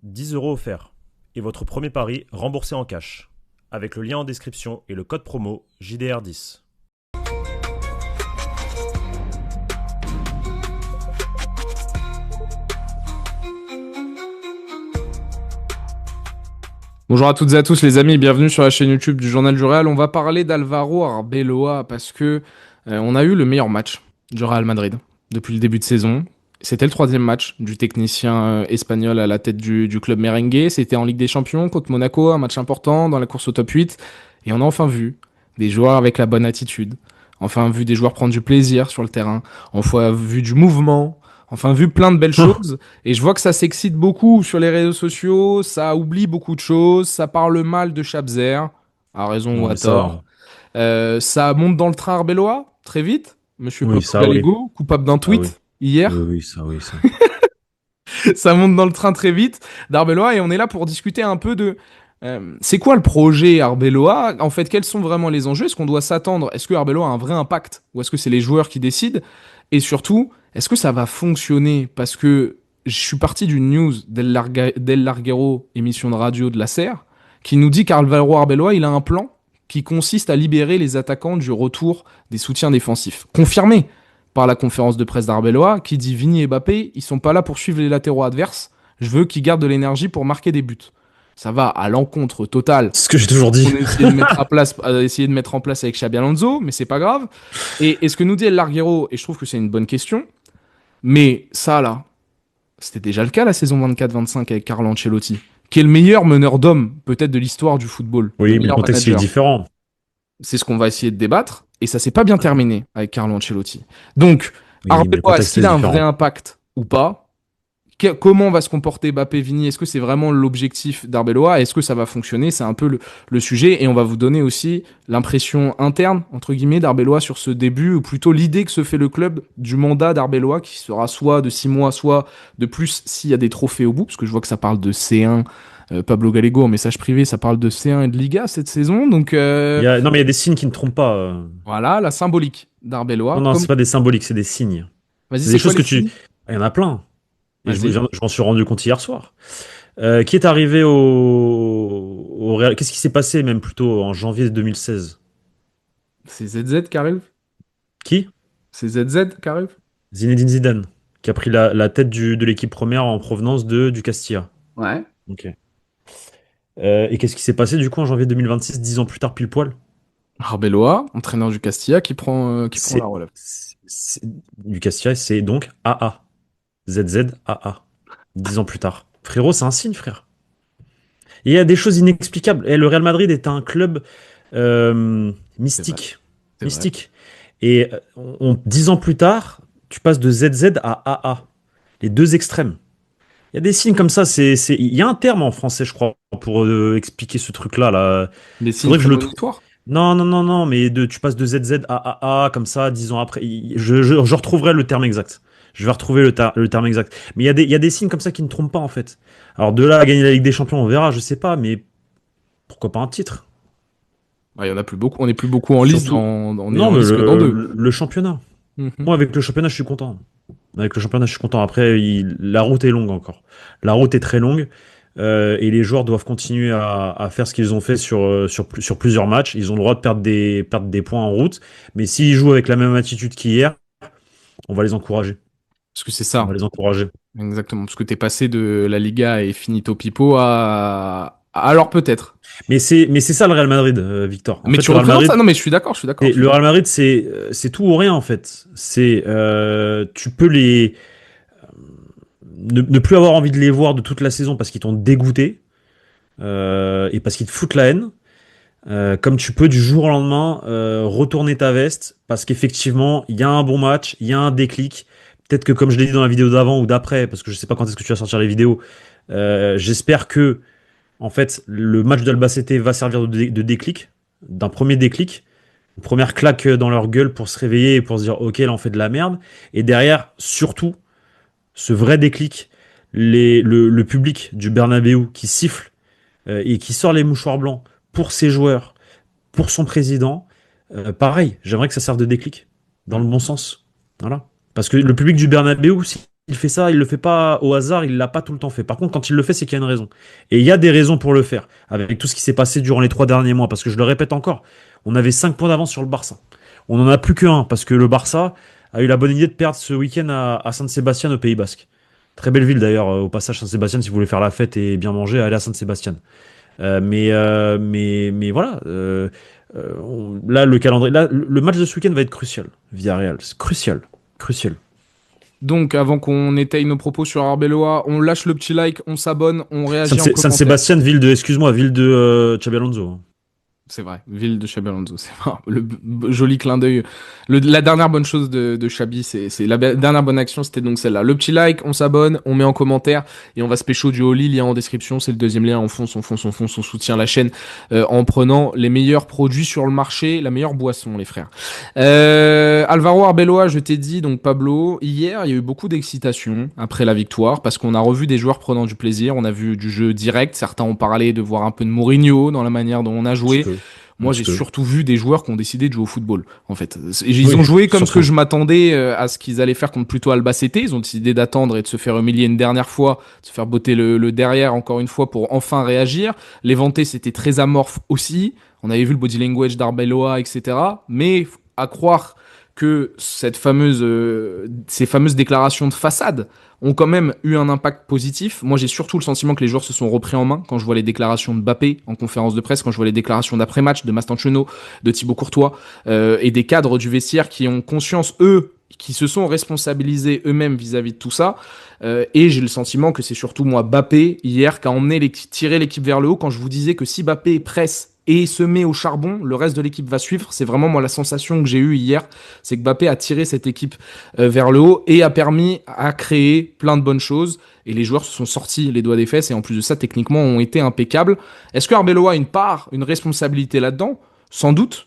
10 € offerts. Et votre premier pari remboursé en cash. Avec le lien en description et le code promo JDR10. Bonjour à toutes et à tous les amis, bienvenue sur la chaîne YouTube du Journal du Real. On va parler d'Álvaro Arbeloa parce que on a eu le meilleur match du Real Madrid depuis le début de saison. C'était le troisième match du technicien espagnol à la tête du club merengue. C'était en Ligue des Champions contre Monaco, un match important dans la course au top 8. Et on a enfin vu des joueurs avec la bonne attitude. Enfin vu des joueurs prendre du plaisir sur le terrain. Enfin vu du mouvement. Enfin, vu plein de belles choses, et je vois que ça s'excite beaucoup sur les réseaux sociaux, ça oublie beaucoup de choses, ça parle mal de Chabzer, à raison ou Non, à mais ça, tort. Ça monte dans le train Arbeloa, très vite. Monsieur oui, Pablo ça, oui. Gallego, coupable d'un Ah oui. tweet, hier. Oui, oui, ça, oui, ça. Ça monte dans le train très vite d'Arbeloa, et on est là pour discuter un peu de... c'est quoi le projet Arbeloa? En fait, quels sont vraiment les enjeux? Est-ce qu'on doit s'attendre? Est-ce que Arbeloa a un vrai impact? Ou est-ce que c'est les joueurs qui décident? Et surtout, est-ce que ça va fonctionner? Parce que je suis parti d'une news d'El Larguero, émission de radio de la SER, qui nous dit qu'Alvaro Arbeloa, il a un plan qui consiste à libérer les attaquants du retour des soutiens défensifs. Confirmé par la conférence de presse d'Arbeloa, qui dit Vini et Mbappé, ils sont pas là pour suivre les latéraux adverses. Je veux qu'ils gardent de l'énergie pour marquer des buts. Ça va à l'encontre totale. C'est ce que j'ai toujours dit. On a essayé de mettre en place avec Xabi Alonso, mais c'est pas grave. Et ce que nous dit El Larguero, et je trouve que c'est une bonne question, mais ça là, c'était déjà le cas la saison 24-25 avec Carlo Ancelotti, qui est le meilleur meneur d'hommes peut-être de l'histoire du football. Oui, mais le meilleur contexte il est manager. différent. C'est ce qu'on va essayer de débattre, et ça s'est pas bien terminé avec Carlo Ancelotti. Donc, Oui, mais le Arbeloa, est-ce contexte qu'il est a un différent. vrai impact ou pas? Comment va se comporter Mbappé Vini? Est-ce que c'est vraiment l'objectif d'Arbeloa? Est-ce que ça va fonctionner? C'est un peu le sujet. Et on va vous donner aussi l'impression interne, entre guillemets, d'Arbeloa sur ce début, ou plutôt l'idée que se fait le club du mandat d'Arbeloa, qui sera soit de 6 mois, soit de plus s'il y a des trophées au bout, parce que je vois que ça parle de C1. Pablo Gallego, en message privé, ça parle de C1 et de Liga cette saison. Donc Non, mais il y a des signes qui ne trompent pas. voilà, la symbolique Non, d'Arbeloa. non, c'est pas des symboliques, c'est des signes. Vas-y, C'est des c'est quoi choses les que tu. signes? Il y en a plein. Et Vas-y. je m'en suis rendu compte hier soir. Qui est arrivé au Real. Qu'est-ce qui s'est passé, même plutôt en janvier 2016? C'est ZZ qui arrive? Qui? C'est ZZ qui arrive? Zinedine Zidane, qui a pris la tête de l'équipe première en provenance du Castilla. Ouais. Ok. Et qu'est-ce qui s'est passé du coup en janvier 2026, 10 ans plus tard, pile poil? Arbeloa, entraîneur du Castilla, qui prend la C'est, relève. c'est- du Castilla, c'est donc AA. ZZAA. 10 ans plus tard. Frérot, c'est un signe, frère. Et il y a des choses inexplicables. Et le Real Madrid est un club C'est vrai. mystique. C'est vrai. Mystique. Et 10 ans plus tard, tu passes de ZZ à AA. Les deux extrêmes. Il y a des signes comme ça. Il y a un terme en français, je crois, pour expliquer ce truc-là. Là. Des signes Faudrait que je le trouve. prémonitoires. Non, non, non, non, mais tu passes de ZZ à AA, comme ça, 10 ans après. Je retrouverai le terme exact. Je vais retrouver le terme exact. Mais il y a des signes comme ça qui ne trompent pas, en fait. Alors, de là à gagner la Ligue des Champions, on verra, je sais pas, mais pourquoi pas un titre? Il y en a plus beaucoup. On n'est plus beaucoup en lice. Surtout. On est Non, en mais lice que dans deux. le championnat. Mhm. Moi, avec le championnat, je suis content. Avec le championnat, je suis content. Après, la route est longue encore. La route est très longue. Et les joueurs doivent continuer à faire ce qu'ils ont fait sur plusieurs matchs. Ils ont le droit de perdre des points en route. Mais s'ils jouent avec la même attitude qu'hier, on va les encourager. Parce que c'est On va ça. les encourager. Exactement. Parce que t'es passé de la Liga et finito pipo à... Alors peut-être. Mais c'est ça le Real Madrid, Victor. En Mais fait, tu le Real représentes Madrid, ça? Non, mais je suis d'accord, je suis d'accord. Je suis le Real d'accord. Madrid, c'est tout ou rien en fait. Tu peux ne plus avoir envie de les voir de toute la saison parce qu'ils t'ont dégoûté et parce qu'ils te foutent la haine. Comme tu peux du jour au lendemain retourner ta veste parce qu'effectivement il y a un bon match, il y a un déclic. Peut-être que comme je l'ai dit dans la vidéo d'avant ou d'après, parce que je sais pas quand est-ce que tu vas sortir les vidéos, j'espère que en fait le match d'Albacete va servir de déclic, d'un premier déclic, une première claque dans leur gueule pour se réveiller et pour se dire ok là on fait de la merde. Et derrière surtout ce vrai déclic, le public du Bernabéu qui siffle et qui sort les mouchoirs blancs pour ses joueurs, pour son président, pareil, j'aimerais que ça serve de déclic, dans le bon sens. Voilà. Parce que le public du Bernabéu, il fait ça, il le fait pas au hasard, il l'a pas tout le temps fait. Par contre, quand il le fait, c'est qu'il y a une raison. Et il y a des raisons pour le faire, avec tout ce qui s'est passé durant les 3 derniers mois. Parce que je le répète encore, on avait 5 points d'avance sur le Barça. On n'en a plus qu'un, parce que le Barça a eu la bonne idée de perdre ce week-end à San Sébastien au Pays Basque. Très belle ville d'ailleurs, au passage San Sébastien, si vous voulez faire la fête et bien manger, allez à San Sébastien. Mais voilà, là le calendrier, là, le match de ce week-end va être crucial. Villarreal, c'est crucial, crucial. Donc, avant qu'on étaye nos propos sur Arbeloa, on lâche le petit like, on s'abonne, on réagit en San commentaire. Sébastien, ville de, excuse-moi, ville de Xabi Alonso. C'est vrai, ville de Xabi Alonso, c'est vrai. Joli clin d'œil. La dernière bonne chose de Xabi, c'est dernière bonne action, c'était donc celle-là. Le petit like, on s'abonne, on met en commentaire et on va se pécho du Oli, lien en description, c'est le deuxième lien. On soutient la chaîne en prenant les meilleurs produits sur le marché, la meilleure boisson, les frères. Alvaro Arbeloa, je t'ai dit, donc Pablo, hier, il y a eu beaucoup d'excitation après la victoire parce qu'on a revu des joueurs prenant du plaisir, on a vu du jeu direct. Certains ont parlé de voir un peu de Mourinho dans la manière dont on a Un petit joué. peu, un Moi, petit j'ai peu. surtout vu des joueurs qui ont décidé de jouer au football, en fait. Ils Oui, ont joué comme ce que surtout. je m'attendais à ce qu'ils allaient faire contre plutôt Albacete. Ils ont décidé d'attendre et de se faire humilier une dernière fois, de se faire botter le derrière encore une fois pour enfin réagir. Levante, c'était très amorphe aussi. On avait vu le body language d'Arbeloa, etc. Mais à croire que ces fameuses déclarations de façade ont quand même eu un impact positif. Moi, j'ai surtout le sentiment que les joueurs se sont repris en main quand je vois les déclarations de Mbappé en conférence de presse, quand je vois les déclarations d'après-match de Mastantuono, de Thibaut Courtois et des cadres du vestiaire qui ont conscience, eux, qui se sont responsabilisés eux-mêmes vis-à-vis de tout ça. Et j'ai le sentiment que c'est surtout moi, Mbappé, hier, qui a tiré l'équipe vers le haut. Quand je vous disais que si Mbappé presse et se met au charbon, le reste de l'équipe va suivre. C'est vraiment moi la sensation que j'ai eue hier, c'est que Mbappé a tiré cette équipe vers le haut et a permis à créer plein de bonnes choses. Et les joueurs se sont sortis les doigts des fesses et en plus de ça, techniquement, ont été impeccables. Est-ce que Arbeloa a une part, une responsabilité là-dedans? Sans doute,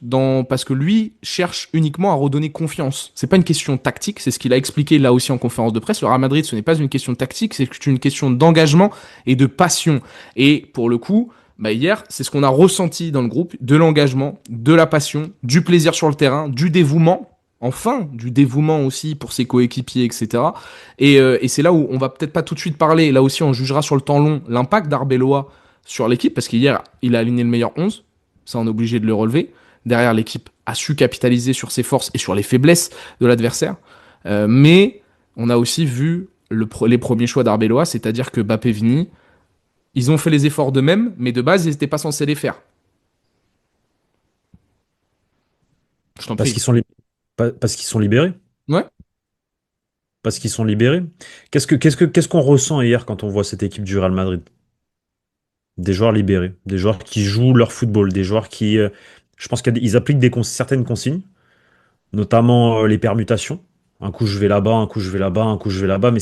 parce que lui cherche uniquement à redonner confiance. C'est pas une question tactique, c'est ce qu'il a expliqué là aussi en conférence de presse. Le Real Madrid, ce n'est pas une question tactique, c'est une question d'engagement et de passion. Et pour le coup, bah hier, c'est ce qu'on a ressenti dans le groupe, de l'engagement, de la passion, du plaisir sur le terrain, du dévouement, enfin, du dévouement aussi pour ses coéquipiers, etc. Et c'est là où on va peut-être pas tout de suite parler, là aussi on jugera sur le temps long l'impact d'Arbeloa sur l'équipe, parce qu'hier, il a aligné le meilleur 11, ça on est obligé de le relever. Derrière, l'équipe a su capitaliser sur ses forces et sur les faiblesses de l'adversaire. Mais on a aussi vu les premiers choix d'Arbeloa, c'est-à-dire que Bappé Vini, ils ont fait les efforts d'eux-mêmes, mais de base, ils n'étaient pas censés les faire. Je t'en Parce prie. qu'ils sont, parce qu'ils sont libérés. Ouais. Parce qu'ils sont libérés. Qu'est-ce qu'on ressent hier quand on voit cette équipe du Real Madrid? Des joueurs libérés, des joueurs qui jouent leur football, des joueurs qui, je pense qu'ils appliquent certaines consignes, notamment les permutations. Un coup je vais là-bas, un coup je vais là-bas, un coup je vais là-bas. Mais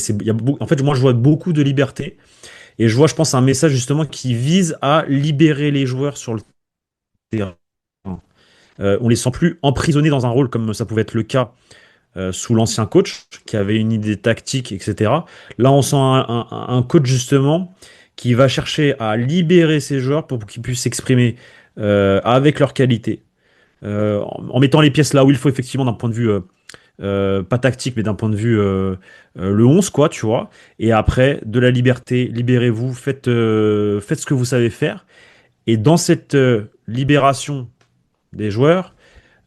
en fait, moi je vois beaucoup de liberté et je vois, je pense, un message justement qui vise à libérer les joueurs sur le terrain. On les sent plus emprisonnés dans un rôle comme ça pouvait être le cas sous l'ancien coach qui avait une idée tactique, etc. Là, on sent un coach justement qui va chercher à libérer ses joueurs pour qu'ils puissent s'exprimer avec leur qualité, en mettant les pièces là où il faut effectivement d'un point de vue pas tactique, mais d'un point de vue le 11 quoi, tu vois. Et après, de la liberté, libérez-vous, faites ce que vous savez faire. Et dans cette libération des joueurs,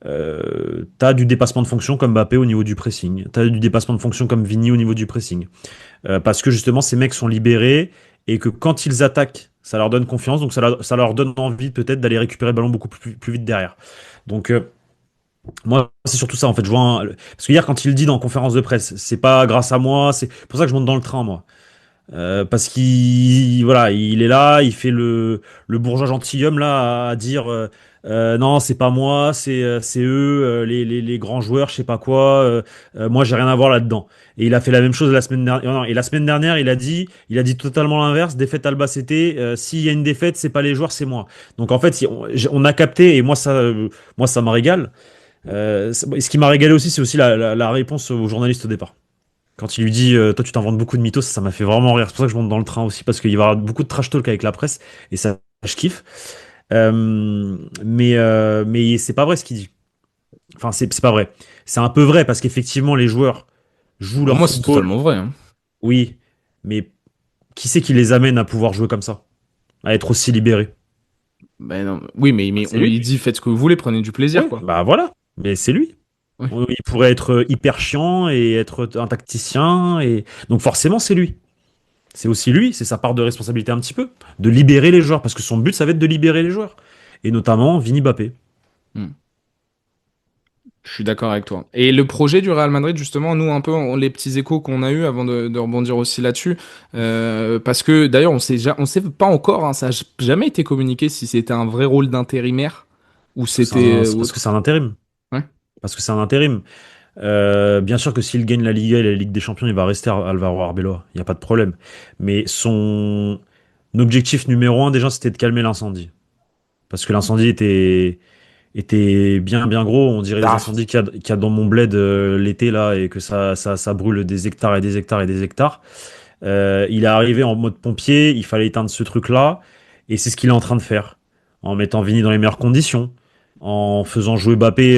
t'as du dépassement de fonction comme Mbappé au niveau du pressing. T'as du dépassement de fonction comme Vini au niveau du pressing. Parce que justement, ces mecs sont libérés et que quand ils attaquent, ça leur donne confiance. Donc ça leur donne envie peut-être d'aller récupérer le ballon beaucoup plus vite derrière. Donc moi, c'est surtout ça en fait. Parce que hier, quand il dit dans conférence de presse, c'est pas grâce à moi, c'est pour ça que je monte dans le train, moi. Parce qu'il voilà, il est là, il fait le bourgeois gentilhomme là à dire non, c'est pas moi, c'est eux, les grands joueurs, je sais pas quoi. Moi, j'ai rien à voir là-dedans. Et il a fait la même chose la semaine dernière. Non, et la semaine dernière, il a dit totalement l'inverse. Défaite Albacete. S'il y a une défaite, c'est pas les joueurs, c'est moi. Donc en fait, on a capté et moi ça me régale. Ce qui m'a régalé aussi, c'est aussi la réponse au journaliste au départ. Quand il lui dit toi tu t'inventes beaucoup de mythos, ça m'a fait vraiment rire. C'est pour ça que je monte dans le train aussi, parce qu'il va y avoir beaucoup de trash talk avec la presse, et ça, je kiffe. Mais c'est pas vrai ce qu'il dit. Enfin, c'est pas vrai. C'est un peu vrai, parce qu'effectivement, les joueurs jouent Pour leur moi, c'est football. totalement vrai, hein. Oui, mais qui c'est qui les amène à pouvoir jouer comme ça? À être aussi libérés? Ben non. Oui, Bah, mais c'est on lui. lui dit faites ce que vous voulez, prenez du plaisir, Oui, quoi. bah voilà. Mais c'est lui. Ouais. Il pourrait être hyper chiant et être un tacticien. Et... Donc forcément, c'est lui. C'est aussi lui, c'est sa part de responsabilité un petit peu, de libérer les joueurs, parce que son but, ça va être de libérer les joueurs. Et notamment Vini Bappé. Hmm. Je suis d'accord avec toi. Et le projet du Real Madrid, justement, nous, un peu, les petits échos qu'on a eu avant de rebondir aussi là-dessus, parce que d'ailleurs, on sait pas encore, hein, ça n'a jamais été communiqué si c'était un vrai rôle d'intérimaire ou c'était C'est parce que c'est autre. un intérim. Ouais. Parce que c'est un intérim. Bien sûr que s'il gagne la Liga et la Ligue des Champions, il va rester Alvaro Arbeloa. Il n'y a pas de problème. Mais son objectif numéro un, déjà, c'était de calmer l'incendie. Parce que l'incendie était bien, bien gros. On dirait les Ah, incendies qu'il y a dans mon bled l'été, là, et que ça brûle des hectares et des hectares et des hectares. Il est arrivé en mode pompier, il fallait éteindre ce truc-là, et c'est ce qu'il est en train de faire, en mettant Vini dans les meilleures conditions, en faisant jouer Mbappé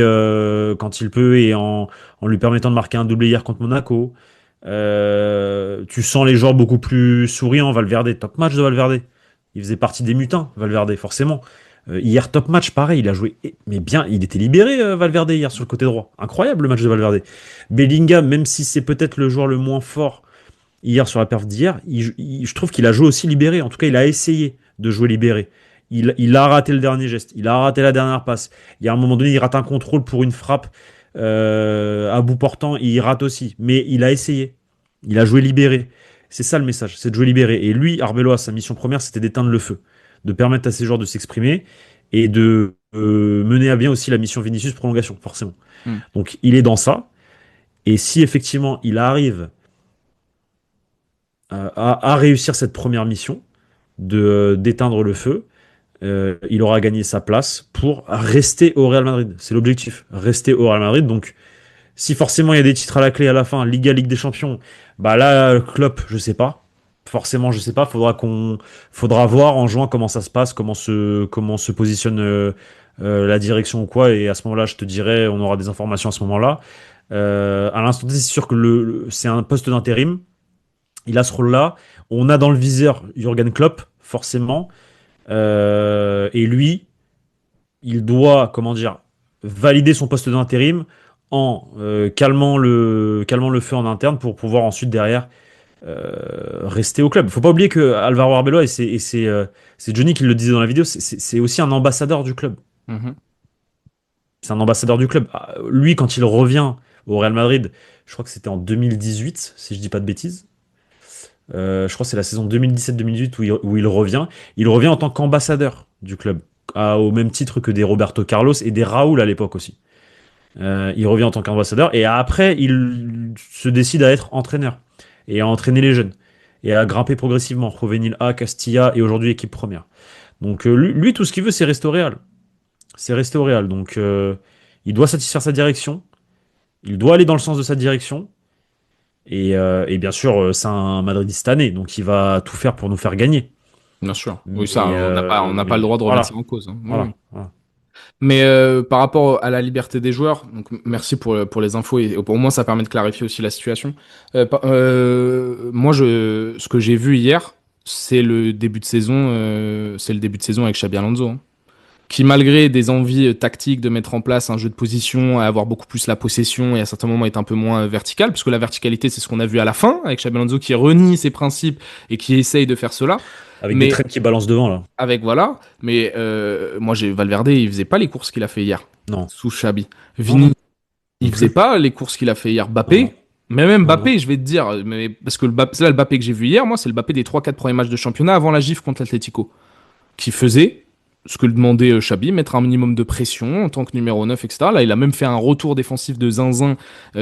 quand il peut, et en lui permettant de marquer un doublé hier contre Monaco. Tu sens les joueurs beaucoup plus souriants. Valverde, top match de Valverde. Il faisait partie des mutins, Valverde, forcément. Hier, top match, pareil, il a joué, mais bien, il était libéré, Valverde, hier, sur le côté droit. Incroyable le match de Valverde. Bellingham, même si c'est peut-être le joueur le moins fort hier sur la perf d'hier, je trouve qu'il a joué aussi libéré. En tout cas, il a essayé de jouer libéré. Il a raté le dernier geste, il a raté la dernière passe. Il y a un moment donné, il rate un contrôle pour une frappe à bout portant, il rate aussi. Mais il a essayé. Il a joué libéré. C'est ça le message, c'est de jouer libéré. Et lui, Arbeloa, sa mission première, c'était d'éteindre le feu, de permettre à ses joueurs de s'exprimer et de mener à bien aussi la mission Vinicius prolongation, forcément. hmm, Donc il est dans ça. Et si effectivement il arrive à réussir cette première mission de d'éteindre le feu, il aura gagné sa place pour rester au Real Madrid. C'est l'objectif, rester au Real Madrid. Donc, si forcément il y a des titres à la clé à la fin, Liga, Ligue des Champions, bah là, Klopp, je sais pas. Forcément, je sais pas. Faudra voir en juin comment ça se passe, comment se positionne la direction ou quoi. Et à ce moment-là, je te dirai, on aura des informations à ce moment-là. À l'instant T, c'est sûr que c'est un poste d'intérim. Il a ce rôle-là. On a dans le viseur Jürgen Klopp, forcément. Et lui, il doit, comment dire, valider son poste d'intérim en calmant le feu en interne pour pouvoir ensuite derrière rester au club. Faut pas oublier que Alvaro Arbeloa, c'est Johnny qui le disait dans la vidéo, c'est aussi un ambassadeur du club. mhm. C'est un ambassadeur du club. Lui, quand il revient au Real Madrid, je crois que c'était en 2018, si je dis pas de bêtises. Je crois que c'est la saison 2017-2018 où il revient. Il revient en tant qu'ambassadeur du club, au même titre que des Roberto Carlos et des Raúl à l'époque aussi. Il revient en tant qu'ambassadeur et après, il se décide à être entraîneur et à entraîner les jeunes et à grimper progressivement. Juvenil A, Castilla et aujourd'hui équipe première. Donc lui, tout ce qu'il veut, c'est rester au Real. C'est rester au Real. Donc il doit satisfaire sa direction. Il doit aller dans le sens de sa direction. Et bien sûr, c'est un Madridista né, donc il va tout faire pour nous faire gagner. Bien sûr. Oui, ça, Mais, on n'a pas le mais droit de remettre ça voilà, en cause, hein. Oui, oui. voilà, voilà. Mais par rapport à la liberté des joueurs, donc merci pour les infos et au moins ça permet de clarifier aussi la situation. Moi, ce que j'ai vu hier, c'est le début de saison avec Xabi Alonso, hein, qui malgré des envies tactiques de mettre en place un jeu de position, à avoir beaucoup plus la possession et à certains moments être un peu moins vertical, parce que la verticalité c'est ce qu'on a vu à la fin avec Xabi Alonso qui renie ses principes et qui essaye de faire cela. Avec des Mais traînes qui balancent devant, là. avec voilà, mais moi j'ai Valverde, il faisait pas les courses qu'il a fait hier Non, sous Xabi. non, Vini, non, non il faisait plus. pas les courses qu'il a fait hier. Non, non, Mbappé, mais même non, non. Mbappé, je vais te dire, mais parce que là, le Mbappé que j'ai vu hier, moi c'est le Mbappé des 3-4 premiers matchs de championnat avant la gifle contre l'Atlético, qui faisait ce que le demandait Xabi, mettre un minimum de pression en tant que numéro 9, etc. Là, il a même fait un retour défensif de zinzin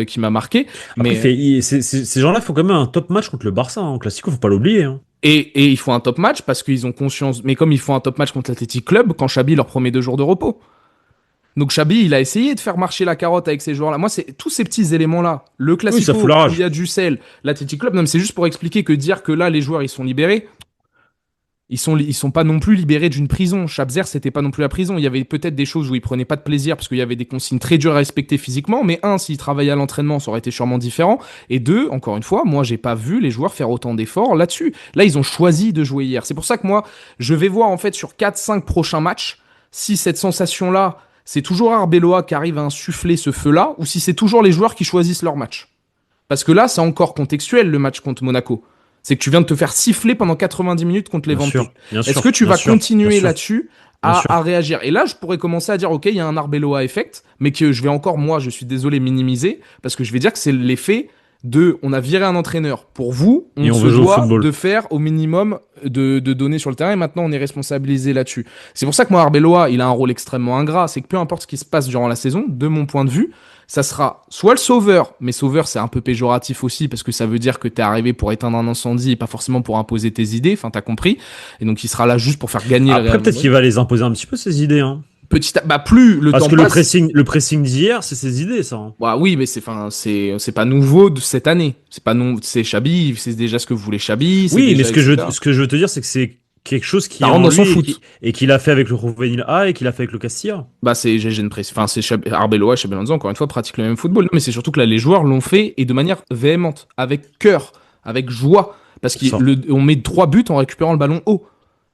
qui m'a marqué. Après, Mais ces gens-là font quand même un top match contre le Barça, hein, en Classico, faut pas l'oublier, hein. et il faut un top match parce qu'ils ont conscience. Mais comme il faut un top match contre l'Athletic Club, quand Xabi leur promet 2 jours de repos. Donc Xabi, il a essayé de faire marcher la carotte avec ces joueurs-là. Moi, c'est tous ces petits éléments-là. Le Oui, ça fout Classico la où il y rage. a du sel, l'Athletic Club, non, mais c'est juste pour expliquer que dire que là, les joueurs, ils sont libérés, ils sont pas non plus libérés d'une prison. Schabzer, c'était pas non plus la prison. Il y avait peut-être des choses où ils prenaient pas de plaisir parce qu'il y avait des consignes très dures à respecter physiquement. Mais un, s'ils travaillaient à l'entraînement, ça aurait été sûrement différent. Et deux, encore une fois, moi, j'ai pas vu les joueurs faire autant d'efforts là-dessus. Là, ils ont choisi de jouer hier. C'est pour ça que moi, je vais voir en fait sur 4-5 prochains matchs si cette sensation-là, c'est toujours Arbeloa qui arrive à insuffler ce feu-là ou si c'est toujours les joueurs qui choisissent leur match. Parce que là, c'est encore contextuel le match contre Monaco. C'est que tu viens de te faire siffler pendant 90 minutes contre les Bien Ventus. sûr, bien Est-ce sûr, que tu bien vas sûr, bien continuer sûr, là-dessus bien sûr. à réagir? Et là, je pourrais commencer à dire, OK, il y a un Arbeloa effect, mais que je vais encore, moi, je suis désolé, minimiser, parce que je vais dire que c'est l'effet de, on a viré un entraîneur. Pour vous, Et on on se veut jouer au doit football. de faire au minimum de données sur le terrain, et maintenant on est responsabilisé là-dessus. C'est pour ça que moi, Arbeloa, il a un rôle extrêmement ingrat, c'est que peu importe ce qui se passe durant la saison, de mon point de vue, ça sera soit le sauveur, mais sauveur c'est un peu péjoratif aussi parce que ça veut dire que t'es arrivé pour éteindre un incendie et pas forcément pour imposer tes idées, enfin t'as compris. Et donc il sera là juste pour faire gagner le Après, Real peut-être Madrid. qu'il va les imposer un petit peu, ses idées, hein. Bah plus le Parce temps que passe, le pressing d'hier, c'est ses idées, ça, hein. bah oui, mais c'est pas nouveau de cette année. C'est pas non, c'est Xabi, c'est déjà ce que voulait Xabi, c'est Oui, mais déjà etc. ce que je veux te dire, c'est que c'est quelque chose qui Ça est rentre en dans son lui foot. et qu'il a fait avec le Juvenil A et qu'il a fait avec le Castilla. Bah c'est GG Press, enfin c'est Arbeloa et Xabi Alonso encore une fois pratiquent le même football. Non, mais c'est surtout que là les joueurs l'ont fait et de manière véhémente, avec cœur, avec joie, parce C'est ça. qu'on met 3 buts en récupérant le ballon haut.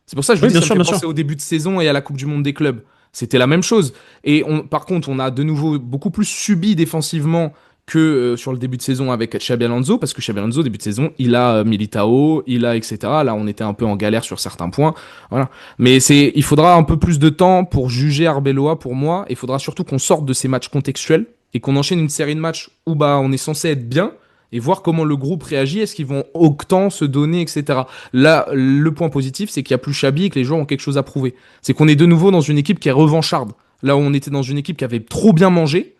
C'est pour ça que je vous Oui, dis, bien ça me sûr, fait bien sûr. penser au début de saison et à la Coupe du Monde des clubs. C'était la même chose. Et par contre, on a de nouveau beaucoup plus subi défensivement que sur le début de saison avec Xabi Alonso, parce que Xabi Alonso, début de saison, il a Militao, il a etc. Là, on était un peu en galère sur certains points. Voilà. Mais il faudra un peu plus de temps pour juger Arbeloa pour moi. Il faudra surtout qu'on sorte de ces matchs contextuels et qu'on enchaîne une série de matchs où bah, on est censé être bien et voir comment le groupe réagit, est-ce qu'ils vont autant se donner, etc. Là, le point positif, c'est qu'il n'y a plus Chabi et que les joueurs ont quelque chose à prouver. C'est qu'on est de nouveau dans une équipe qui est revancharde. Là où on était dans une équipe qui avait trop bien mangé,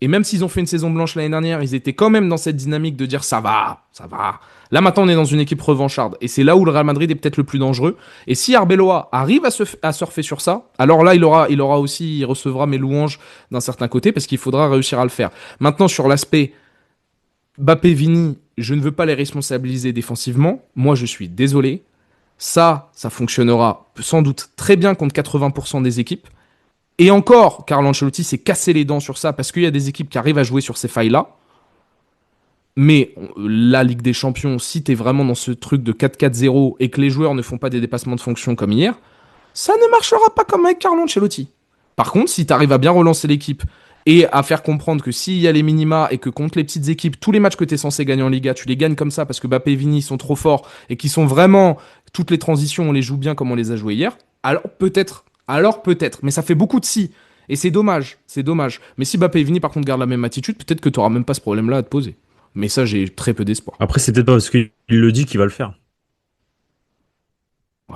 et même s'ils ont fait une saison blanche l'année dernière, ils étaient quand même dans cette dynamique de dire ça va, ça va. Là maintenant, on est dans une équipe revancharde. Et c'est là où le Real Madrid est peut-être le plus dangereux. Et si Arbeloa arrive à surfer sur ça, alors là, il aura aussi, il recevra mes louanges d'un certain côté parce qu'il faudra réussir à le faire. Maintenant, sur l'aspect Mbappé, Vini, je ne veux pas les responsabiliser défensivement. Moi, je suis désolé. Ça fonctionnera sans doute très bien contre 80% des équipes. Et encore, Carlo Ancelotti s'est cassé les dents sur ça parce qu'il y a des équipes qui arrivent à jouer sur ces failles-là. Mais la Ligue des Champions, si tu es vraiment dans ce truc de 4-4-0 et que les joueurs ne font pas des dépassements de fonction comme hier, ça ne marchera pas comme avec Carlo Ancelotti. Par contre, si tu arrives à bien relancer l'équipe et à faire comprendre que s'il y a les minima et que contre les petites équipes, tous les matchs que tu es censé gagner en Liga, tu les gagnes comme ça parce que Mbappé et Vini sont trop forts et qui sont vraiment toutes les transitions, on les joue bien comme on les a jouées hier, alors peut-être, mais ça fait beaucoup de si. Et c'est dommage, c'est dommage. Mais si Mbappé et Vini par contre gardent la même attitude, peut-être que tu n'auras même pas ce problème-là à te poser. Mais ça, j'ai très peu d'espoir. Après, c'est peut-être pas parce qu'il le dit qu'il va le faire.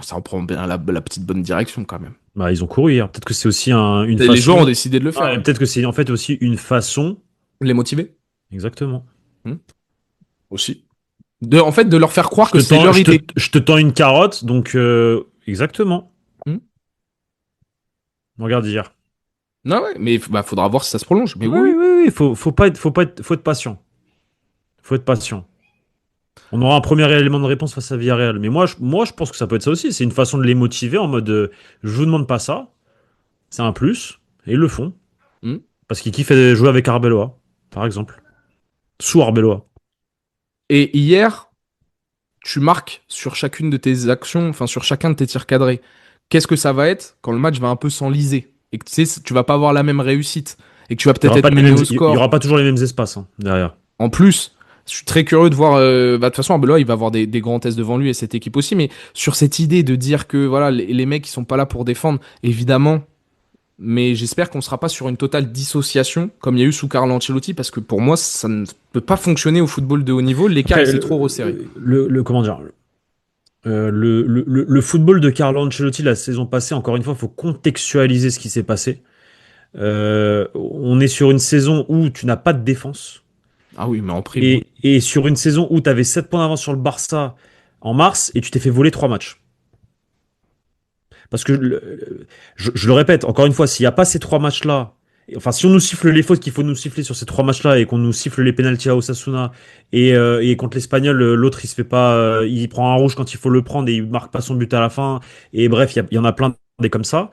Ça en prend bien la petite bonne direction quand même. Bah, ils ont couru hier. Peut-être que c'est aussi une Les joueurs ont façon. décidé de le faire, Ouais, ouais. peut-être que c'est en fait aussi une façon. Les motiver. Exactement. Hmm. Aussi. En fait, de leur faire croire Je que te c'est tends, leur idée. je te tends une carotte, donc exactement. Hmm. Regarde hier. Non, ouais, mais bah, faudra voir si ça se prolonge. Mais Oui, oui, oui, oui. oui, oui. Faut être patient. Faut être patient. On aura un premier élément de réponse face à Villarreal. Mais moi, je pense que ça peut être ça aussi. C'est une façon de les motiver en mode je vous demande pas ça. C'est un plus. Et ils le font. Hmm. Parce qu'ils kiffent jouer avec Arbeloa, par exemple. Sous Arbeloa. Et hier, tu marques sur chacune de tes actions, enfin sur chacun de tes tirs cadrés. Qu'est-ce que ça va être quand le match va un peu s'enliser et que tu sais, tu vas pas avoir la même réussite et que tu vas Il y peut-être aura pas être les mené mêmes, au il y score. aura pas toujours les mêmes espaces hein, derrière. En plus, je suis très curieux de voir. Bah, de toute façon, Arbeloa, il va avoir des grands tests devant lui et cette équipe aussi. Mais sur cette idée de dire que voilà, les mecs, ils sont pas là pour défendre, évidemment. Mais j'espère qu'on sera pas sur une totale dissociation comme il y a eu sous Carlo Ancelotti parce que pour moi, ça ne peut pas fonctionner au football de haut niveau. L'écart, il Après, s'est trop resserré. comment dire, le football de Carlo Ancelotti la saison passée, encore une fois, il faut contextualiser ce qui s'est passé. On est sur une saison où tu n'as pas de défense. Ah oui, mais en prime, oui. Et sur une saison où tu avais 7 points d'avance sur le Barça en mars et tu t'es fait voler 3 matchs. Parce que, je le répète, encore une fois, s'il n'y a pas ces 3 matchs-là Enfin, si on nous siffle les fautes qu'il faut nous siffler sur ces 3 matchs-là et qu'on nous siffle les pénaltys à Osasuna et contre l'Espagnol, l'autre il se fait pas, il prend un rouge quand il faut le prendre et il marque pas son but à la fin. Et bref, il y en a plein des comme ça.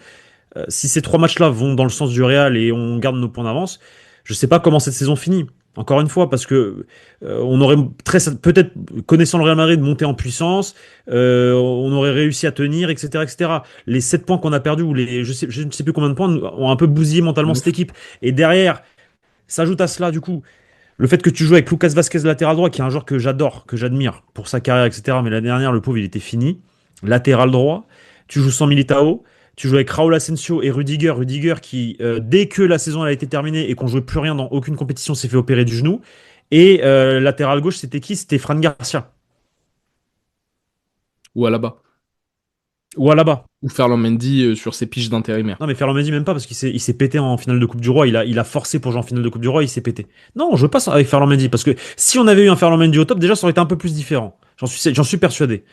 Si ces 3 matchs-là vont dans le sens du Real et on garde nos points d'avance, je sais pas comment cette saison finit. Encore une fois, parce que on aurait peut-être, connaissant le Real Madrid, monté en puissance, on aurait réussi à tenir, etc., etc. Les 7 points qu'on a perdus, ou je ne sais plus combien de points, ont un peu bousillé mentalement cette 9. équipe. Et derrière, s'ajoute à cela, du coup, le fait que tu joues avec Lucas Vasquez latéral droit, qui est un joueur que j'adore, que j'admire pour sa carrière, etc. Mais l'année dernière, le pauvre, il était fini. Latéral droit. Tu joues sans Militao. Tu joues avec Raúl Asensio et Rudiger. Rudiger qui, dès que la saison elle a été terminée et qu'on jouait plus rien dans aucune compétition, s'est fait opérer du genou. Et latéral gauche, c'était qui? C'était Fran Garcia. Ou Alaba. Ou Alaba. Ou Ferland Mendy sur ses piges d'intérimaire. Non, mais Ferland Mendy, même pas, parce qu'il s'est pété en finale de Coupe du Roi. Il a forcé pour jouer en finale de Coupe du Roi, il s'est pété. Non, je veux pas ça avec Ferland Mendy, parce que si on avait eu un Ferland Mendy au top, déjà, ça aurait été un peu plus différent. J'en suis persuadé.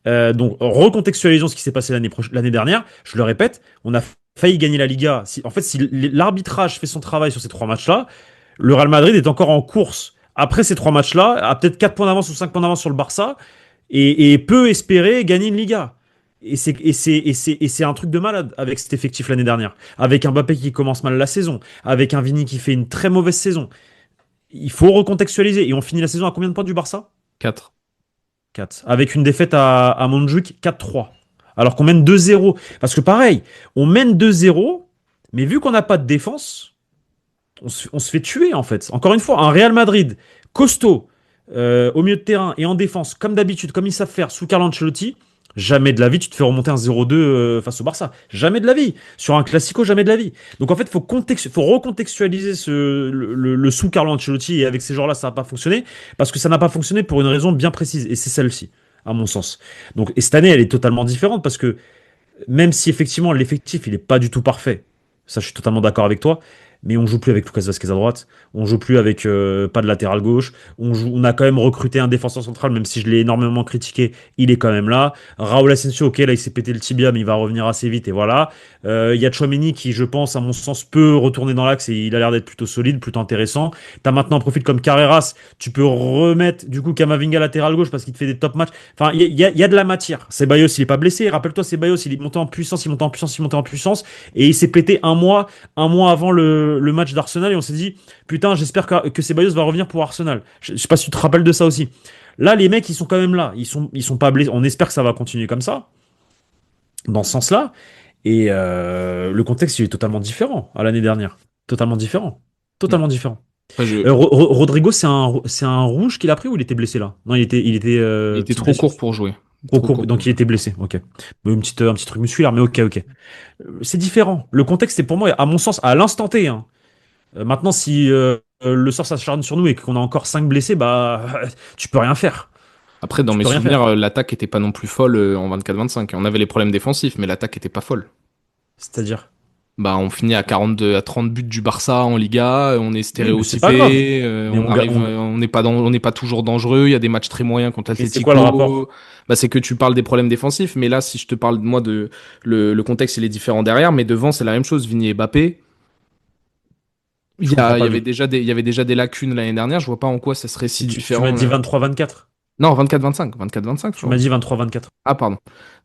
Donc, recontextualisons ce qui s'est passé l'année dernière. Je le répète, on a failli gagner la Liga. Si l'arbitrage fait son travail sur ces 3 matchs-là, le Real Madrid est encore en course. Après ces 3 matchs-là, à peut-être 4 points d'avance ou 5 points d'avance sur le Barça, et peut espérer gagner une Liga. Et c'est un truc de malade avec cet effectif l'année dernière. Avec un Mbappé qui commence mal la saison, avec un Vini qui fait une très mauvaise saison. Il faut recontextualiser. Et on finit la saison à combien de points du Barça? 4. 4. Avec une défaite à Montjuic, 4-3. Alors qu'on mène 2-0. Parce que pareil, on mène 2-0, mais vu qu'on n'a pas de défense, on se fait tuer en fait. Encore une fois, un Real Madrid costaud au milieu de terrain et en défense, comme d'habitude, comme ils savent faire sous Carlo Ancelotti, jamais de la vie tu te fais remonter un 0-2 face au Barça. Jamais de la vie. Sur un Classico, jamais de la vie. Donc en fait, faut recontextualiser le sous Carlo Ancelotti et avec ces joueurs-là, ça n'a pas fonctionné parce que ça n'a pas fonctionné pour une raison bien précise et c'est celle-ci, à mon sens. Donc, et cette année, elle est totalement différente parce que même si effectivement l'effectif il est pas du tout parfait, ça je suis totalement d'accord avec toi, mais on joue plus avec Lucas Vazquez à droite, on joue plus avec pas de latéral gauche, on a quand même recruté un défenseur central, même si je l'ai énormément critiqué, il est quand même là. Raúl Asensio, ok, là il s'est pété le tibia, mais il va revenir assez vite et voilà. Il y a Tchouaméni qui, je pense, à mon sens, peut retourner dans l'axe et il a l'air d'être plutôt solide, plutôt intéressant. T'as maintenant un profil comme Carreras, tu peux remettre du coup Camavinga latéral gauche parce qu'il te fait des top matchs. Enfin, il y a de la matière. Ceballos, il est pas blessé. Rappelle-toi, Ceballos, il est monté en puissance, il monte en puissance, il monte en puissance et il s'est pété un mois avant le match d'Arsenal et on s'est dit putain, j'espère que Ceballos va revenir pour Arsenal. Je sais pas si tu te rappelles de ça aussi. Là, les mecs, ils sont quand même là. Ils sont pas blessés. On espère que ça va continuer comme ça, dans ce sens-là. Et le contexte, il est totalement différent à l'année dernière. Totalement différent. Mm. Totalement différent. Après, Rodrigo, c'est un rouge qu'il a pris ou il était blessé là? Non, il était il était petite trop blessure. court pour jouer. Trop Trop court, court pour donc il jouer. était blessé. Ok. Un petit truc musculaire, mais ok, ok. C'est différent. Le contexte, c'est pour moi, à mon sens, à l'instant T, hein. Maintenant, si le sort s'acharne sur nous et qu'on a encore 5 blessés, bah, tu peux rien faire. Après, dans Tu mes peux rien faire. souvenirs, l'attaque était pas non plus folle en 24-25. On avait les problèmes défensifs, mais l'attaque était pas folle. C'est-à-dire. Bah, on finit à 42, à 30 buts du Barça en Liga, on est Oui, mais c'est pas grave. stéréotypé, Mais on arrive, on n'est pas toujours dangereux, il y a des matchs très moyens contre mais c'est quoi le l'Atlético. rapport? Bah, c'est que tu parles des problèmes défensifs, mais là, si je te parle, moi, le contexte, il est différent derrière, mais devant, c'est la même chose. Vini et Mbappé. Je comprends Il y pas avait il y avait déjà des lacunes l'année dernière, je vois pas en quoi ça serait si tu m'as différent. dit 23-24. Non, 24-25, 24-25, Tu m'as dit 23-24. Ah, pardon.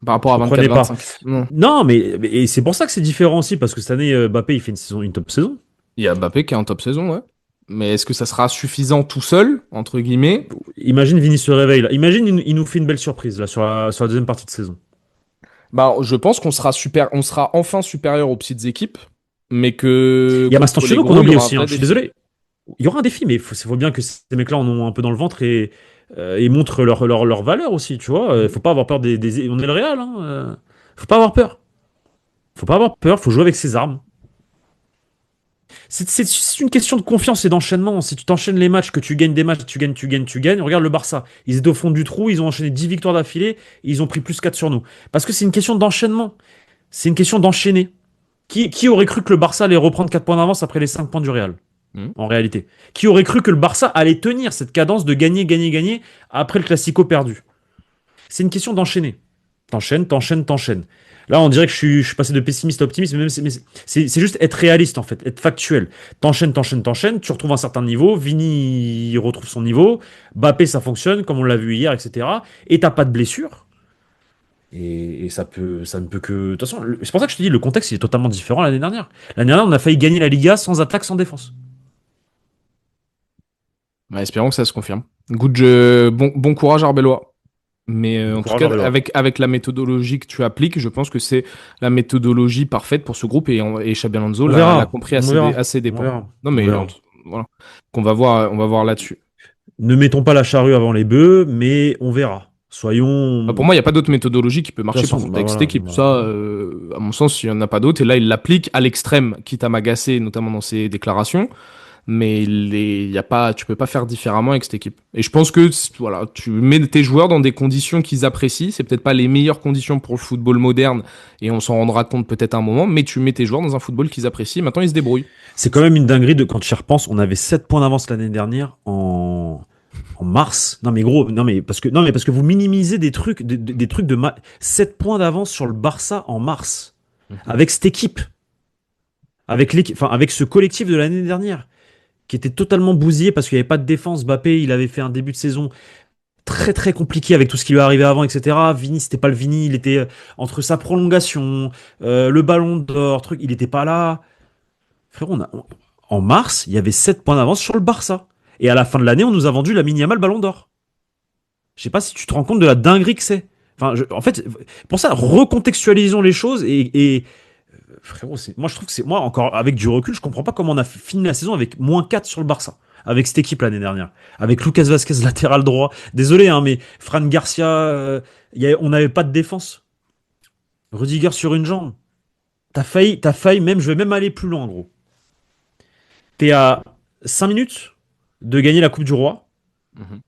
Par rapport Je à comprenais pas. 24-25. Non. Non, mais et c'est pour ça que c'est différent aussi, parce que cette année, Mbappé, il fait une top saison. Il y a Mbappé qui est en top saison, ouais. Mais est-ce que ça sera suffisant tout seul, entre guillemets? Imagine Vinny se réveille là. Imagine, il nous fait une belle surprise là sur la deuxième partie de saison. Bah, je pense qu'on sera on sera enfin supérieur aux petites équipes, mais Il que y a contre les Mastantuono qu'on gros, il y oublie aura un aussi, hein. vrai Je suis défi. désolé. Il y aura un défi, mais il faut bien que ces mecs-là en ont un peu dans le ventre et montrent leur valeur aussi, tu vois. Faut pas avoir peur On est le Real, hein. Faut pas avoir peur. Faut pas avoir peur, faut jouer avec ses armes. C'est une question de confiance et d'enchaînement. Si tu t'enchaînes les matchs, que tu gagnes des matchs, tu gagnes, tu gagnes, tu gagnes. Regarde le Barça. Ils étaient au fond du trou, ils ont enchaîné 10 victoires d'affilée, et ils ont pris plus 4 sur nous. Parce que c'est une question d'enchaînement. C'est une question d'enchaîner. Qui aurait cru que le Barça allait reprendre 4 points d'avance après les 5 points du Real? Mhm. En réalité. Qui aurait cru que le Barça allait tenir cette cadence de gagner, gagner, gagner après le Classico perdu? C'est une question d'enchaîner. T'enchaînes, t'enchaînes, t'enchaînes. Là, on dirait que je suis passé de pessimiste à optimiste, mais c'est juste être réaliste, en fait, être factuel. T'enchaînes, t'enchaînes, t'enchaînes, tu retrouves un certain niveau, Vini, il retrouve son niveau, Mbappé, ça fonctionne, comme on l'a vu hier, etc. Et t'as pas de blessure. Et ça ne peut que. De toute façon, c'est pour ça que je te dis, le contexte, il est totalement différent l'année dernière. L'année dernière, on a failli gagner la Liga sans attaque, sans défense. Bah, espérons que ça se confirme. Bon courage, Arbelois. Mais Bon en tout courage, cas, Arbeloa. avec la méthodologie que tu appliques, je pense que c'est la méthodologie parfaite pour ce groupe et Xabi Alonso On l'a verra, compris à on à verra, ses on dépens. verra, Non, on mais verra. voilà. On va voir là-dessus. Ne mettons pas la charrue avant les bœufs, mais on verra. Bah, Soyons. pour moi, il n'y a pas d'autre méthodologie qui peut De toute marcher façon, pour bah avec cette voilà. équipe. Ça, à mon sens, il n'y en a pas d'autre. Et là, il l'applique à l'extrême, quitte à m'agacer, notamment dans ses déclarations. Mais y a pas, tu peux pas faire différemment avec cette équipe. Et je pense que voilà, tu mets tes joueurs dans des conditions qu'ils apprécient. C'est peut-être pas les meilleures conditions pour le football moderne, et on s'en rendra compte peut-être un moment. Mais tu mets tes joueurs dans un football qu'ils apprécient. Maintenant, ils se débrouillent. C'est quand même une dinguerie de quand tu y repenses. On avait 7 points d'avance l'année dernière en mars. Non mais gros, non mais parce que vous minimisez des trucs 7 points d'avance sur le Barça en mars Mhm. avec cette équipe, avec l'équipe, enfin avec ce collectif de l'année dernière qui était totalement bousillé parce qu'il n'y avait pas de défense. Mbappé, il avait fait un début de saison très très compliqué avec tout ce qui lui est arrivé avant, etc. Vini, c'était pas le Vini, il était entre sa prolongation, le Ballon d'Or, truc, il était pas là. Frérot, en mars, il y avait 7 points d'avance sur le Barça. Et à la fin de l'année, on nous a vendu la Yamal Ballon d'Or. Je sais pas si tu te rends compte de la dinguerie que c'est. Enfin, en fait, pour ça, recontextualisons les choses et frérot, moi je trouve que c'est moi encore avec du recul, je comprends pas comment on a fini la saison avec -4 sur le Barça. Avec cette équipe l'année dernière, avec Lucas Vasquez latéral droit. Désolé, hein, mais Fran Garcia, on n'avait pas de défense. Rudiger sur une jambe. T'as failli même, je vais même aller plus loin, gros. T'es à 5 minutes de gagner la Coupe du Roi. Mhm.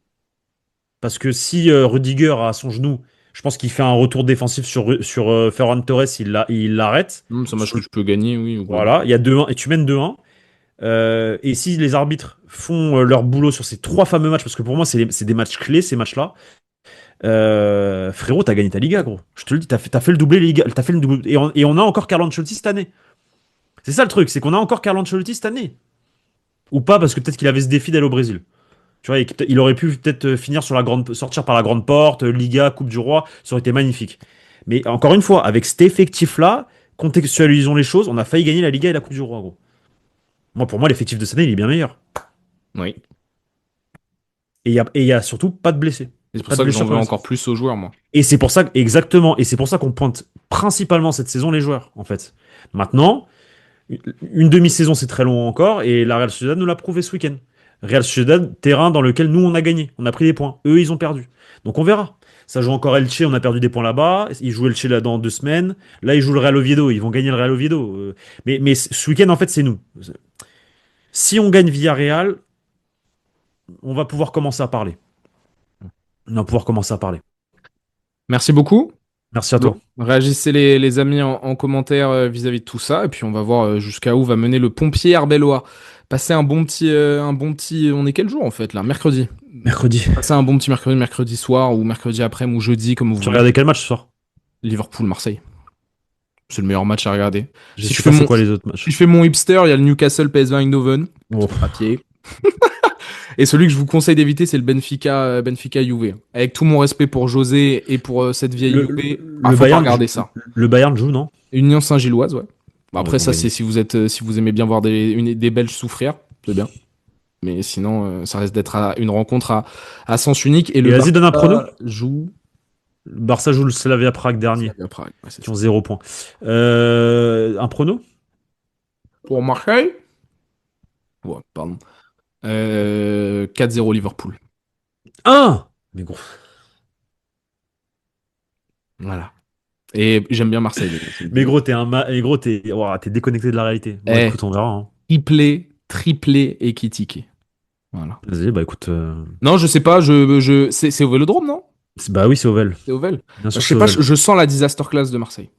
Parce que si Rudiger a son genou, je pense qu'il fait un retour défensif sur Ferran Torres, il l'arrête. C'est un match que tu peux gagner, oui, globalement. Voilà, il y a 2-1 et tu mènes 2-1. Et si les arbitres font leur boulot sur ces trois fameux matchs, parce que pour moi c'est des matchs clés ces matchs-là, frérot, t'as gagné ta Liga, gros. Je te le dis, t'as fait le doublé Liga, t'as fait le doublé, et on a encore Carlo Ancelotti cette année. C'est ça le truc, c'est qu'on a encore Carlo Ancelotti cette année. Ou pas, parce que peut-être qu'il avait ce défi d'aller au Brésil. Tu vois, il aurait pu peut-être finir sortir par la grande porte, Liga, Coupe du Roi, ça aurait été magnifique. Mais encore une fois, avec cet effectif-là, contextualisons les choses, on a failli gagner la Liga et la Coupe du Roi, gros. Pour moi, l'effectif de cette année, il est bien meilleur. Oui. Et il y a surtout pas de blessés. Et c'est pour Pas de ça que j'en blessures veux pour encore l'instant. plus aux joueurs, moi. Et c'est pour ça, exactement, et c'est pour ça qu'on pointe principalement cette saison les joueurs, en fait. Maintenant, une demi-saison, c'est très long encore, et la Real Sociedad nous l'a prouvé ce week-end. Real Sociedad, terrain dans lequel nous, on a gagné. On a pris des points. Eux, ils ont perdu. Donc on verra. Ça joue encore Elche, on a perdu des points là-bas. Ils jouent Elche là dans 2 semaines. Là, ils jouent le Real Oviedo. Ils vont gagner le Real Oviedo. Mais ce week-end, en fait, c'est nous. Si on gagne Villarreal, on va pouvoir commencer à parler. On va pouvoir commencer à parler. Merci beaucoup. Merci à Bon, toi. réagissez les amis en commentaire vis-à-vis de tout ça, et puis on va voir jusqu'à où va mener le pompier arbellois. Passez un bon petit, on est quel jour en fait là? Mercredi. Mercredi. Passez un bon petit mercredi soir ou mercredi après ou jeudi comme vous Tu voulez. regardais quel match ce soir? Liverpool-Marseille. C'est le meilleur match à regarder. Je sais pas c'est quoi les autres matchs. Si je fais mon hipster, il y a le Newcastle PSV Eindhoven Oh. sur papier. Et celui que je vous conseille d'éviter, c'est le Benfica Juve. Avec tout mon respect pour José et pour cette vieille Le, Juve, le faut pas Bayern, regarder ça. le Bayern joue, non? Union Saint-Gilloise, ouais. Bon, Ouais, après, ils vont ça, c'est gagner. si si vous aimez bien voir des Belges souffrir, c'est bien. Mais sinon, ça reste d'être une rencontre à sens unique. Et Et le vas-y, donne un prono. Barça joue. Le Barça joue le Slavia Prague dernier, Slavia Prague, ouais, c'est qui ça. ont 0 points. Un prono? Pour Marseille? Ouais, pardon. 4-0 Liverpool. Mais gros. Voilà. Et j'aime bien Marseille. Mais gros, t'es déconnecté de la réalité. Bon, Eh, écoute, on verra, hein. triplé et Kitike. Voilà. Vas-y, bah écoute. Non, je sais pas, c'est au Vélodrome, non? Bah oui, c'est Ovel. C'est Ovel. Bien Je sûr, sais c'est pas, Ovel. je sens la disaster class de Marseille.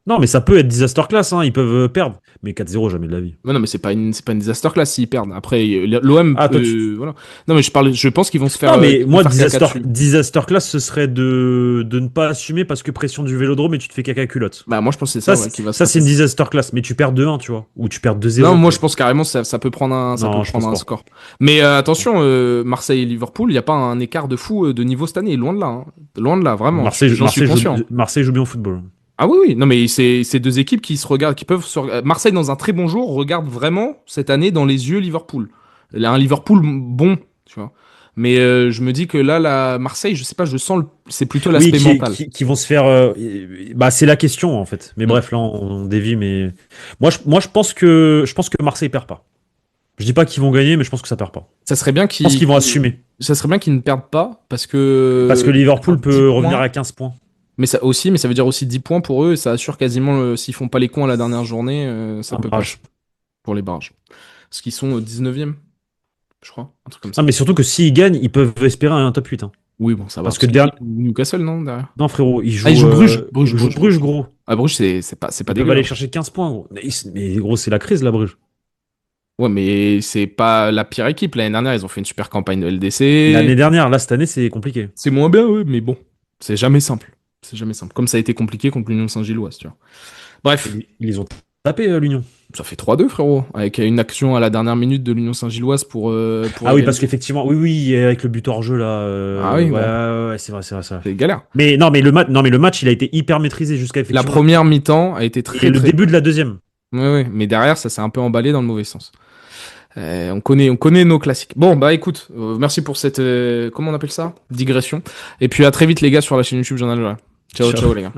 Non, mais ça peut être disaster class, hein, ils peuvent perdre. Mais 4-0, jamais de la vie. Ouais, non, mais c'est pas une disaster class s'ils perdent. Après, l'OM, Ah, toi, tu. voilà. Non, mais je pense qu'ils vont se faire, Non, mais qu'ils vont moi, faire caca dessus. disaster class, ce serait de ne pas assumer parce que pression du vélodrome et tu te fais caca culotte. Bah, moi, je pense que c'est Ça, ça, ouais, qui va se ça c'est passer. une disaster class, mais tu perds 2-1, tu vois. Ou tu perds Non, 2-0, moi, tu je vois. pense carrément ça peut prendre Non, je pense un pas. score. Mais attention, Marseille et Liverpool, il n'y a pas un écart de fou de niveau cette année, loin de là, hein. Loin de là, vraiment. J'en suis conscient. Marseille joue bien au football. Ah oui, oui, non, mais c'est deux équipes qui se regardent, qui peuvent Marseille, dans un très bon jour, regarde vraiment cette année dans les yeux Liverpool. Un Liverpool bon, tu vois. Mais je me dis que là, la Marseille, je sais pas, je sens c'est plutôt Oui, l'aspect mental. qui vont se faire. Bah, c'est la question en fait. Mais Mm. bref, là, on dévie. Mais moi, je pense que Marseille perd pas. Je dis pas qu'ils vont gagner, mais je pense que ça perd pas. Ça serait bien Je pense qu'ils vont assumer. ça serait bien qu'ils ne perdent pas, parce Parce que que faire Liverpool 10 peut revenir points, à 15 points. mais ça veut dire aussi 10 points pour eux, et ça assure quasiment, s'ils font pas les cons à la dernière journée, ça Un peut passer barrage. pour les barrages. Parce qu'ils sont 19e, je crois, un truc comme Non, ça. mais surtout que s'ils gagnent, ils peuvent espérer un top 8, hein. Oui, bon, ça va, Parce parce que qu'ils jouent Newcastle, non, derrière? non, frérot, Ah, ils jouent Bruges. ils jouent Bruges, gros. Ah, Bruges, c'est pas Ils peuvent dégueu, aller hein. chercher 15 points, gros. Mais gros, c'est la crise, la Bruges. Ouais, mais c'est pas la pire équipe. L'année dernière, ils ont fait une super campagne de LDC. L'année dernière, là, cette année, c'est compliqué. C'est moins bien, oui, mais bon, c'est jamais simple. C'est jamais simple. Comme ça a été compliqué contre l'Union Saint-Gilloise, tu vois. Bref, Ils les ont tapé, l'Union. ça fait 3-2, frérot. Avec une action à la dernière minute de l'Union Saint-Gilloise pour Ah oui, parce égaliser. qu'effectivement, oui, oui, avec le but hors jeu, là. Ah oui, Ouais, bon, ouais, ouais, c'est vrai, c'est vrai, c'est vrai. c'est galère. Mais non, mais le match, il a été hyper maîtrisé jusqu'à La effectivement. première mi-temps a été Et très, le très. début de la deuxième. Ouais, ouais. Mais derrière, ça s'est un peu emballé dans le mauvais sens. On connaît nos classiques. Bon, bah écoute, merci pour cette, comment on appelle ça? Digression. Et puis à très vite les gars sur la chaîne YouTube Journal. Ciao, ciao Ciao. les gars.